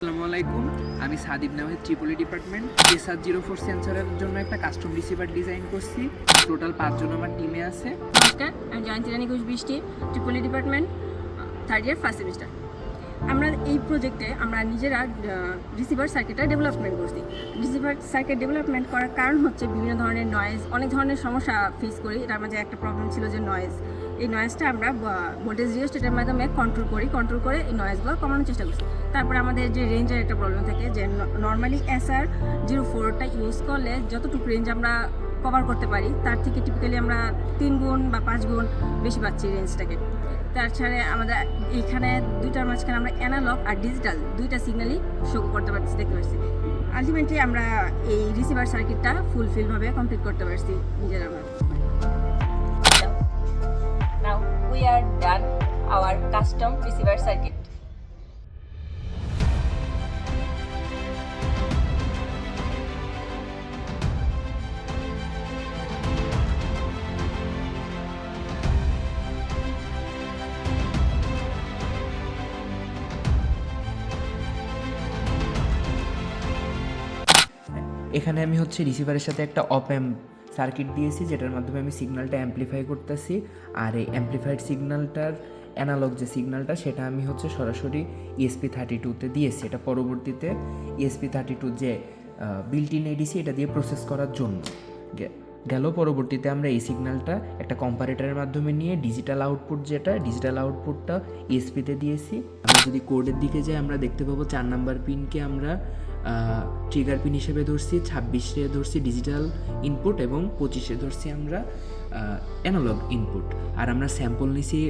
আসসালামু আলাইকুম, আমি সাদিব নামের ট্রিপলি ডিপার্টমেন্ট SR04 সেন্সরের জন্য একটা কাস্টম রিসিভার ডিজাইন করছি। টোটাল 5 জন আমার টিমে আছে। নমস্কার, আমি জয়ন্তী রানী ঘোষ বৃষ্টি, Tripoli department, third year first semester. আমরা এই প্রজেক্টে আমরা নিজেরা রিসিভার সার্কিটটা ডেভেলপমেন্ট করছি। রিসিভার সার্কিট ডেভেলপমেন্ট করার কারণ হচ্ছে বিভিন্ন ধরনের নয়েজ, অনেক ধরনের সমস্যা ফেস করি। এটার মাঝে একটা প্রবলেম ছিল যে নয়েজ। এই নয়েজটা আমরা ভোল্টেজ রিওস্টেটের মাধ্যমে কন্ট্রোল করে এই নয়েজগুলো কমানোর চেষ্টা করছি। তারপরে আমাদের যে রেঞ্জের একটা প্রবলেম থাকে যে নর্মালি SR04টা ইউজ করলে যতটুকু রেঞ্জ আমরা কভার করতে পারি তার থেকে টিপিক্যালি আমরা 3 গুণ বা 5 গুণ বেশি পাচ্ছি রেঞ্জটাকে। তাছাড়া আমাদের এইখানে দুইটার মাঝখানে আমরা অ্যানালগ আর ডিজিটাল দুইটা সিগন্যালই শো করতে পারছি, দেখতে পাচ্ছি। আলটিমেটলি আমরা এই রিসিভার সার্কিটটা ফুলফিলভাবে কমপ্লিট করতে পারছি নিজেরা। Now we are done our custom receiver circuit. এখানে আমি রিসিভারের সাথে একটা অপ অ্যাম্প সার্কিট দিয়েছি, যেটার মাধ্যমে আমি সিগন্যালটা অ্যাম্প্লিফাই করতেছি। আর এই অ্যাম্প্লিফাইড সিগন্যালটার অ্যানালগ যে সিগন্যালটা সেটা আমি সরাসরি ESP32-তে দিয়েছি। এটা পরবর্তীতে ESP32 যে বিল্ট ইন ADC এটা দিয়ে প্রসেস করার জন্য গেল। পরবর্তীতে আমরা এই সিগন্যালটা একটা কম্পারেটরের মাধ্যমে নিয়ে ডিজিটাল আউটপুটটা ESP-তে দিয়েছি। আমরা যদি কোডের দিকে যাই আমরা দেখতে পাবো 4 নাম্বার পিনকে আমরা ট্রিগার পিন হিসেবে ধরছি, 26-এ ধরছি ডিজিটাল ইনপুট এবং 25-এ ধরছি আমরা অ্যানালগ ইনপুট। আর আমরা স্যাম্পল নিছি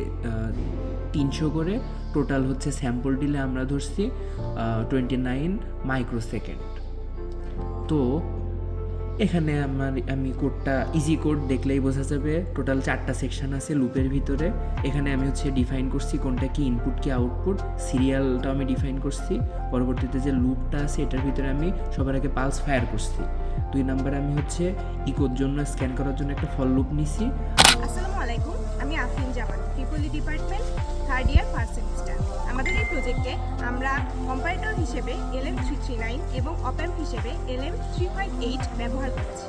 300 করে। টোটাল স্যাম্পল ডিলে আমরা ধরছি 29 মাইক্রোসেকেন্ড। তো এখানে আমি কোডটা ইজি কোড দেখলেই বোঝা যাবে। টোটাল 4টা সেকশন আছে লুপের ভিতরে। এখানে আমি ডিফাইন করছি কোনটা কি ইনপুট কি আউটপুট, সিরিয়ালটা আমি ডিফাইন করছি। পরবর্তীতে যে লুপটা আছে এটার ভিতরে আমি সবার আগে পালস ফায়ার করছি। 2 নম্বরে আমি ইকোর জন্য স্ক্যান করার জন্য একটা ফল লুপ নিছি। আসসালামু আলাইকুম, আমি Afrin Zaman, triple E department, third year first semester. আমাদের এই প্রজেক্টে আমরা কম্পারেটর হিসেবে LM339 এবং অপ্যাম্প হিসেবে LM358 ব্যবহার করেছি।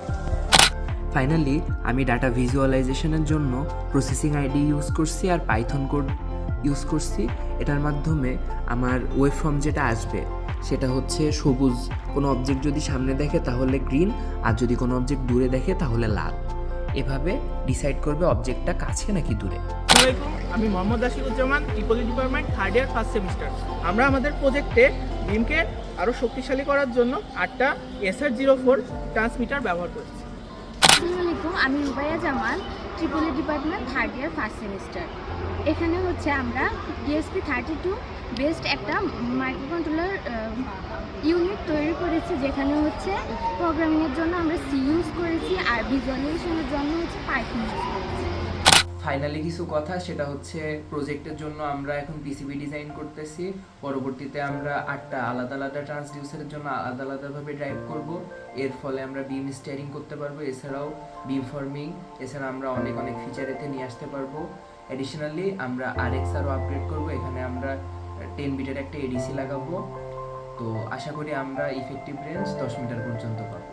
ফাইনালি আমি ডাটা ভিজুয়ালাইজেশনের জন্য প্রসেসিং আইডি ইউজ করছি আর পাইথন কোড ইউজ করছি। এটার মাধ্যমে আমার ওয়েব ফর্ম যেটা আসবে সেটা সবুজ। কোনো অবজেক্ট যদি সামনে দেখে তাহলে গ্রিন, আর যদি কোনো অবজেক্ট দূরে দেখে তাহলে লাল। এভাবে ডিসাইড করবে অবজেক্টটা কাছে নাকি দূরে। আসসালামাইকুম, আমি Mohammad Ashikuzzaman, Tripoli department, third year first semester. আমরা আমাদের প্রজেক্টে বিমকে আরও শক্তিশালী করার জন্য 8টা SR04 ট্রান্সমিটার ব্যবহার করেছি। আসসালামু আলাইকুম, আমি Rubaiya Zaman, triple E department, third year first semester. এখানে আমরা ESP32 বেসড একটা মাইক্রোকন্ট্রোলার ইউনিট তৈরি করেছি, যেখানে প্রোগ্রামিংয়ের জন্য আমরা C ইউজ করেছি আর ভিজুয়ালাইজেশনের জন্য পাইথন ইউজ করেছি। ফাইনালি কিছু কথা, সেটা প্রজেক্টের জন্য আমরা এখন PCB ডিজাইন করতেছি। পরবর্তীতে আমরা 8টা আলাদা আলাদা ট্রান্সডিউসারের জন্য আলাদা আলাদাভাবে ড্রাইভ করব। এর ফলে আমরা বিম স্টিয়ারিং করতে পারবো, এছাড়াও বিম ফর্মিং, এছাড়া আমরা অনেক ফিচার এতে নিয়ে আসতে পারবো। অ্যাডিশনালি আমরা RX আপগ্রেড করব। এখানে আমরা 10 বিটের একটা ADC লাগাবো। তো আশা করি আমরা ইফেক্টিভ রেঞ্জ 10 মিটার পর্যন্ত পাবো।